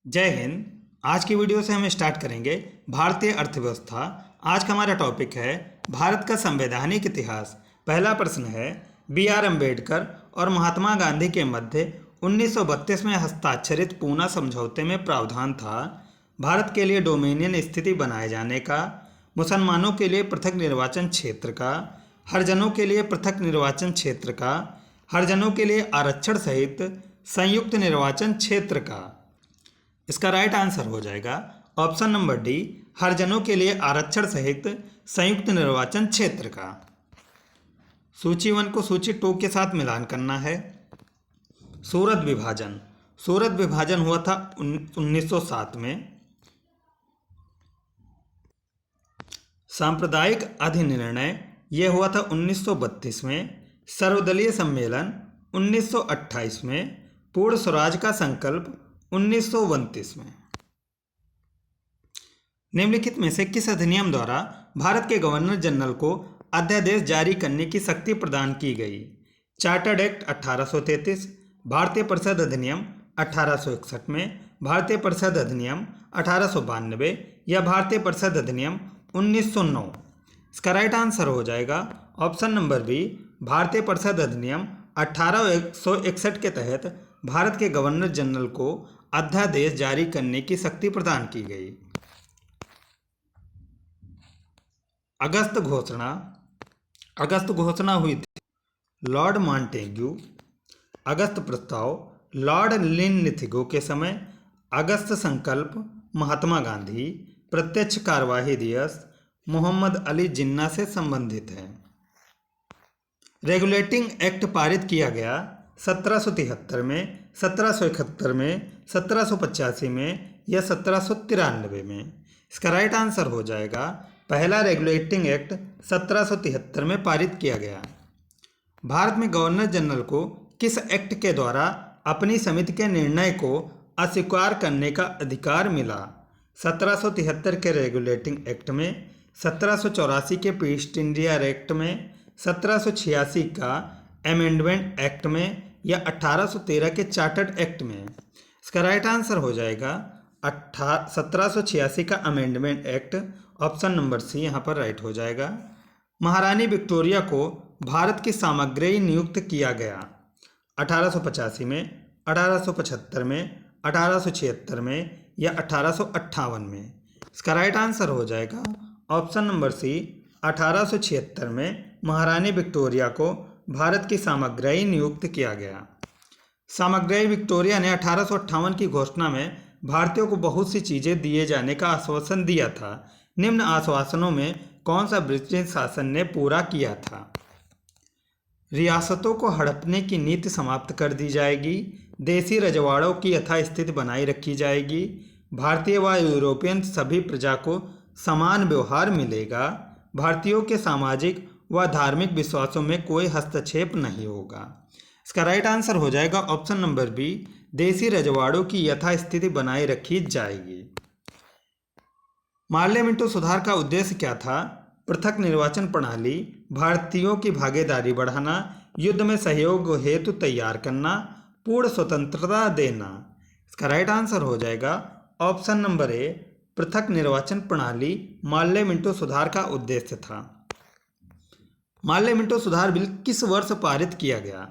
जय हिंद। आज की वीडियो से हम स्टार्ट करेंगे भारतीय अर्थव्यवस्था। आज का हमारा टॉपिक है भारत का संवैधानिक इतिहास। पहला प्रश्न है, बी आर अम्बेडकर और महात्मा गांधी के मध्य 1932 में हस्ताक्षरित पूना समझौते में प्रावधान था भारत के लिए डोमिनियन स्थिति बनाए जाने का, मुसलमानों के लिए पृथक निर्वाचन क्षेत्र का, हरिजनों के लिए पृथक निर्वाचन क्षेत्र का, हरिजनों के लिए आरक्षण सहित संयुक्त निर्वाचन क्षेत्र का। इसका राइट आंसर हो जाएगा ऑप्शन नंबर डी, हरिजनों के लिए आरक्षण सहित संयुक्त निर्वाचन क्षेत्र का। सूची 1 को सूची 2 के साथ मिलान करना है। सूरत विभाजन। सूरत विभाजन हुआ था 1907 में। सांप्रदायिक अधिनिर्णय यह हुआ था 1932 में। सर्वदलीय सम्मेलन 1928 में। पूर्ण स्वराज का संकल्प 1929 में। निम्नलिखित में से किस अधिनियम द्वारा भारत के गवर्नर जनरल को अध्यादेश जारी करने की शक्ति प्रदान की गई? चार्टर्ड एक्ट 1833, भारतीय परिषद अधिनियम 1861 में, भारतीय परिषद अधिनियम 1892 या भारतीय परिषद अधिनियम 1909। इसका राइट आंसर हो जाएगा ऑप्शन नंबर बी, भारतीय परिषद अधिनियम 1861 के तहत भारत के गवर्नर जनरल को अध्यादेश जारी करने की शक्ति प्रदान की गई। अगस्त घोषणा। अगस्त घोषणा हुई थी लॉर्ड मॉन्टेग्यू। अगस्त प्रस्ताव लॉर्ड लिनलिथिगो के समय। अगस्त संकल्प महात्मा गांधी। प्रत्यक्ष कार्यवाही दिवस मोहम्मद अली जिन्ना से संबंधित है। रेगुलेटिंग एक्ट पारित किया गया 1773 में, 1771 में, 1785 में या 1793 में। इसका राइट आंसर हो जाएगा पहला रेगुलेटिंग एक्ट 1773 में पारित किया गया। भारत में गवर्नर जनरल को किस एक्ट के द्वारा अपनी समिति के निर्णय को अस्वीकार करने का अधिकार मिला? 1773 के रेगुलेटिंग एक्ट में, 1784 के ईस्ट इंडिया एक्ट में, 1786 का अमेंडमेंट एक्ट में या 1813 के चार्टर्ड एक्ट में। इसका राइट आंसर हो जाएगा 1786 का amendment act. Option number C यहाँ पर राइट हो जाएगा। महारानी विक्टोरिया को भारत की सामग्री नियुक्त किया गया 1885 में, 1875 में, 1876 में या 1858 में। इसका राइट आंसर हो जाएगा ऑप्शन नंबर सी, 1876 में महारानी विक्टोरिया को भारत की सामग्री नियुक्त किया गया। सामग्री विक्टोरिया ने 1858 की घोषणा में भारतीयों को बहुत सी चीज़ें दिए जाने का आश्वासन दिया था। निम्न आश्वासनों में कौन सा ब्रिटिश शासन ने पूरा किया था? रियासतों को हड़पने की नीति समाप्त कर दी जाएगी। देसी रजवाड़ों की यथास्थिति बनाई रखी जाएगी। भारतीय व यूरोपियन सभी प्रजा को समान व्यवहार मिलेगा। भारतीयों के सामाजिक व धार्मिक विश्वासों में कोई हस्तक्षेप नहीं होगा। इसका राइट आंसर हो जाएगा ऑप्शन नंबर बी, देसी रजवाड़ों की यथास्थिति बनाए रखी जाएगी। मार्ले मिंटो सुधार का उद्देश्य क्या था? पृथक निर्वाचन प्रणाली, भारतीयों की भागीदारी बढ़ाना, युद्ध में सहयोग हेतु तैयार करना, पूर्ण स्वतंत्रता देना। इसका राइट आंसर हो जाएगा ऑप्शन नंबर ए, पृथक निर्वाचन प्रणाली मार्ले मिंटो सुधार का उद्देश्य था। मार्ले मिंटो सुधार बिल किस वर्ष पारित किया गया?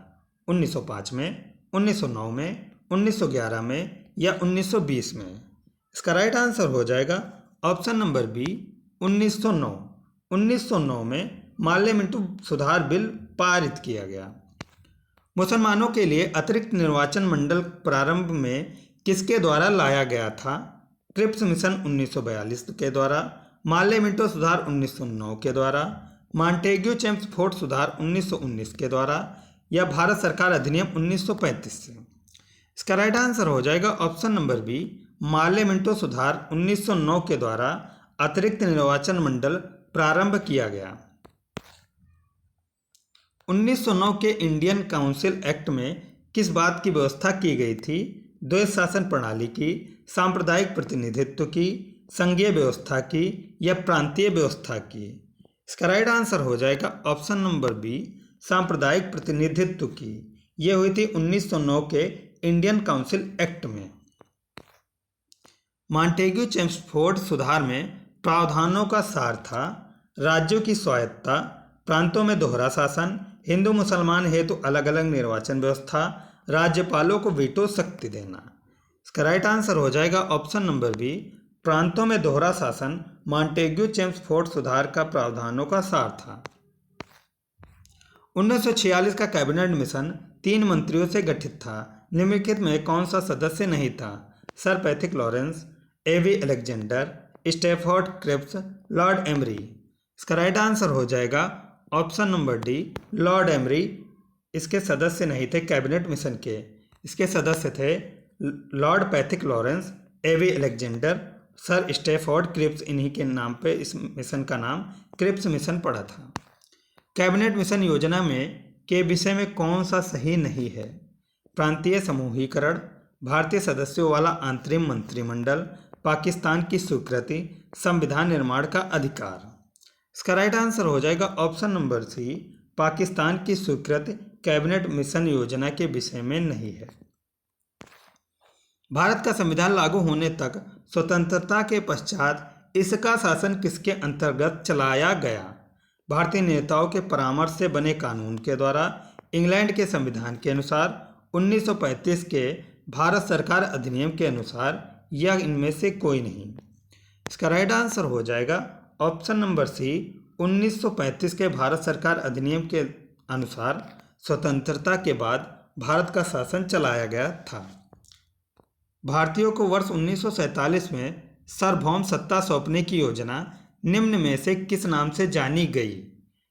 1905 में, 1909 में, 1911 में या 1920 में। इसका राइट आंसर हो जाएगा ऑप्शन नंबर बी, 1909। 1909 में मार्ले मिंटो सुधार बिल पारित किया गया। मुसलमानों के लिए अतिरिक्त निर्वाचन मंडल प्रारंभ में किसके द्वारा लाया गया था? क्रिप्स मिशन 1942 के द्वारा, मार्ले मिंटो सुधार 1909 के द्वारा, मॉन्टेग्यू चेम्सफोर्ड सुधार 1919 के द्वारा या भारत सरकार अधिनियम 1935 से। इसका राइट आंसर हो जाएगा option number B, Morley Minto सुधार 1909 के द्वारा अतिरिक्त निर्वाचन मंडल प्रारंभ किया गया। 1909 के इंडियन काउंसिल एक्ट में किस बात की व्यवस्था की गई थी? द्वैध शासन प्रणाली की, सांप्रदायिक प्रतिनिधित्व की, संघीय व्यवस्था की या प्रांतीय व्यवस्था की। इसका राइट आंसर हो जाएगा ऑप्शन नंबर बी, सांप्रदायिक प्रतिनिधित्व की। यह हुई थी 1909 के इंडियन काउंसिल एक्ट में। मॉन्टेग्यू चेम्सफोर्ड सुधार में प्रावधानों का सार था राज्यों की स्वायत्तता, प्रांतों में दोहरा शासन, हिंदू मुसलमान हेतु अलग अलग निर्वाचन व्यवस्था, राज्यपालों को वीटो शक्ति देना। इसका राइट आंसर हो जाएगा ऑप्शन नंबर बी, प्रांतों में दोहरा शासन मॉन्टेग्यू चेम्सफोर्ड सुधार का प्रावधानों का सार था। 1946 का कैबिनेट मिशन 3 मंत्रियों से गठित था। निम्नलिखित में कौन सा सदस्य नहीं था? Sir Pethick Lawrence, A V Alexander, Stafford Cripps, lord Amery. इसका राइट आंसर हो जाएगा option number D, lord Amery इसके सदस्य नहीं थे कैबिनेट मिशन के। इसके सदस्य थे Lord Pethick Lawrence, A V Alexander, sir Stafford Cripps. इन्हीं के नाम पे इस मिशन का नाम क्रिप्स मिशन पड़ा था। कैबिनेट मिशन योजना में के विषय में कौन सा सही नहीं है? प्रांतीय समूहीकरण, भारतीय सदस्यों वाला अंतरिम मंत्रिमंडल, पाकिस्तान की स्वीकृति, संविधान निर्माण का अधिकार। इसका राइट आंसर हो जाएगा ऑप्शन नंबर सी, पाकिस्तान की स्वीकृति कैबिनेट मिशन योजना के विषय में नहीं है। भारत का संविधान लागू होने तक स्वतंत्रता के पश्चात इसका शासन किसके अंतर्गत चलाया गया? भारतीय नेताओं के परामर्श से बने कानून के द्वारा, इंग्लैंड के संविधान के अनुसार, 1935 के भारत सरकार अधिनियम के अनुसार, या इनमें से कोई नहीं। इसका राइट आंसर हो जाएगा ऑप्शन नंबर सी, 1935 के भारत सरकार अधिनियम के अनुसार स्वतंत्रता के बाद भारत का शासन चलाया गया था। भारतीयों को वर्ष 1947 में सार्वभौम सत्ता सौंपने की योजना निम्न में से किस नाम से जानी गई?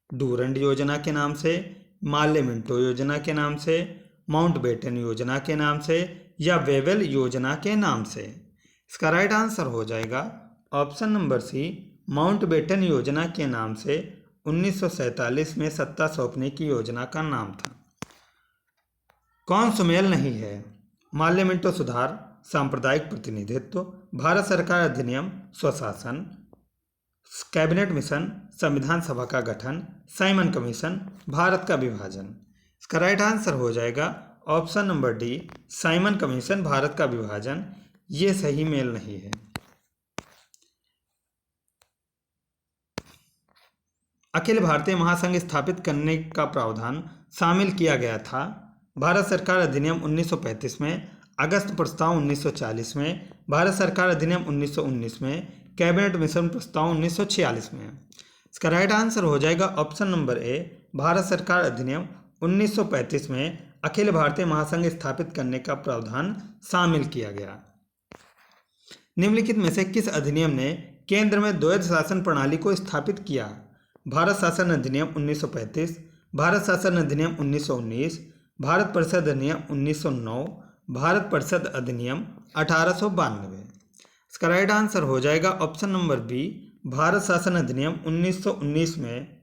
डूरंड योजना के नाम से, माल्ले मिंटो योजना के नाम से, माउंटबेटन योजना के नाम से, या वेवेल योजना के नाम से। इसका राइट आंसर हो जाएगा ऑप्शन नंबर सी, माउंटबेटन योजना के नाम से 1947 में सत्ता सौंपने की योजना का नाम था। कौन सुमेल नहीं है? माल्ले मिंटो सुधार, सांप्रदायिक प्रतिनिधित्व, भारत सरकार अधिनियम, स्वशासन, कैबिनेट मिशन, संविधान सभा का गठन, साइमन कमीशन, भारत का विभाजन। इसका राइट आंसर हो जाएगा option number D, Simon commission, Bharat का विभाजन। ये सही मेल नहीं है। अखिल भारतीय महासंघ स्थापित करने का प्रावधान शामिल किया गया था। भारत सरकार अधिनियम 1935 में, अगस्त प्रस्ताव 1940 में, भारत सरकार अधिनियम 1919 में, कैबिनेट मिशन प्रस्ताव 1946 में। इसका राइट आंसर हो जाएगा ऑप्शन नंबर ए, भारत सरकार अधिनियम 1935 में अखिल भारतीय महासंघ स्थापित करने का प्रावधान शामिल किया गया। निम्नलिखित में से किस अधिनियम ने केंद्र में द्वैध शासन प्रणाली को स्थापित किया? भारत शासन अधिनियम 1935, भारत शासन अधिनियम 1919, भारत परिषद अधिनियम 1909, भारत परिषद अधिनियम 1892। इसका राइट आंसर हो जाएगा ऑप्शन नंबर बी, भारत शासन अधिनियम 1919 में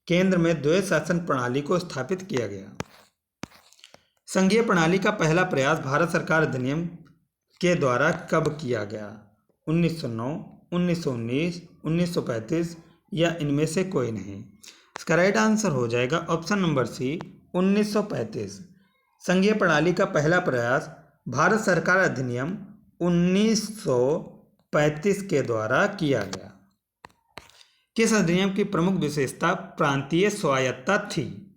केंद्र में द्वैध शासन प्रणाली को स्थापित किया गया। संघीय प्रणाली का पहला प्रयास भारत सरकार अधिनियम के द्वारा कब किया गया? 1909, 1919, 1935, या इनमें से कोई नहीं। इसका राइट आंसर हो जाएगा ऑप्शन नंबर सी, 1935। संघीय प्रणाली का पहला प्रयास भारत सरकार अधिनियम 1935 के द्वारा किया गया। किस अधिनियम की प्रमुख विशेषता प्रांतीय स्वायत्तता थी?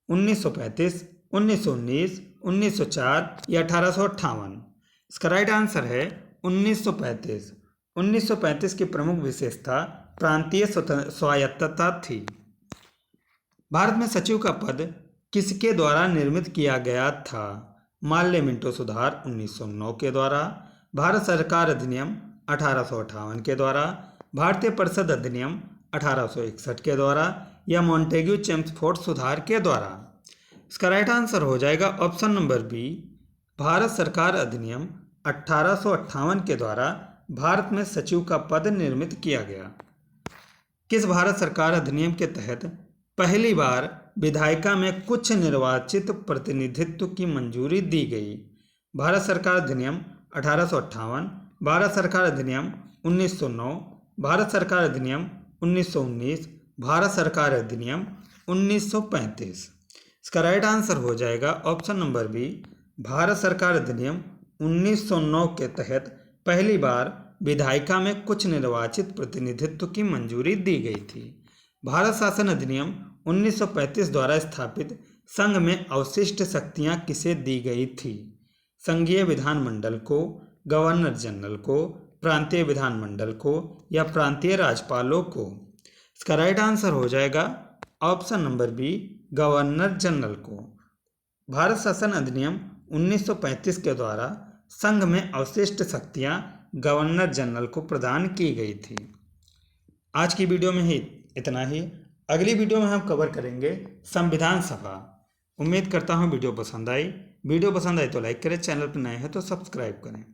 1935, 1919, 1904 या 1858? इसका राइट आंसर है 1935। 1935 की प्रमुख विशेषता प्रांतीय स्वायत्तता थी। भारत में सचिव का पद किसके द्वारा निर्मित किया गया था? माल्ले मिंटो सुधार 1909 के द्वारा, भारत सरकार अधिनियम 1858 के द्वारा, भारतीय परिषद अधिनियम 1861 के द्वारा, या मॉन्टेग्यू चेम्सफोर्ड सुधार के द्वारा? इसका राइट आंसर हो जाएगा ऑप्शन नंबर बी, भारत सरकार अधिनियम 1858 के द्वारा भारत में सचिव का पद निर्मित किया गया। किस भारत सरकार अधिनियम के तहत पहली बार विधायिका में कुछ निर्वाचित प्रतिनिधित्व की मंजूरी दी गई? भारत सरकार अधिनियम 1858, भारत सरकार अधिनियम 1909, भारत सरकार अधिनियम 1919, भारत सरकार अधिनियम 1935। इसका राइट आंसर हो जाएगा ऑप्शन नंबर बी, भारत सरकार अधिनियम 1909 के तहत पहली बार विधायिका में कुछ निर्वाचित प्रतिनिधित्व की मंजूरी दी गई थी। भारत शासन अधिनियम 1935 द्वारा स्थापित संघ में अवशिष्ट शक्तियां किसे दी गई थी? संघीय विधानमंडल को, गवर्नर जनरल को, प्रांतीय विधानमंडल को या प्रांतीय राज्यपालों को? इसका राइट आंसर हो जाएगा option number B, governor general को। भारत शासन अधिनियम 1935 के द्वारा संघ में अवशिष्ट शक्तियां गवर्नर जनरल को प्रदान की गई थी। आज की वीडियो में ही इतना ही। अगली वीडियो में हम कवर करेंगे संविधान सभा। उम्मीद करता हूँ वीडियो पसंद आई। वीडियो पसंद आई तो लाइक करें, चैनल पर नए हैं तो सब्सक्राइब करें।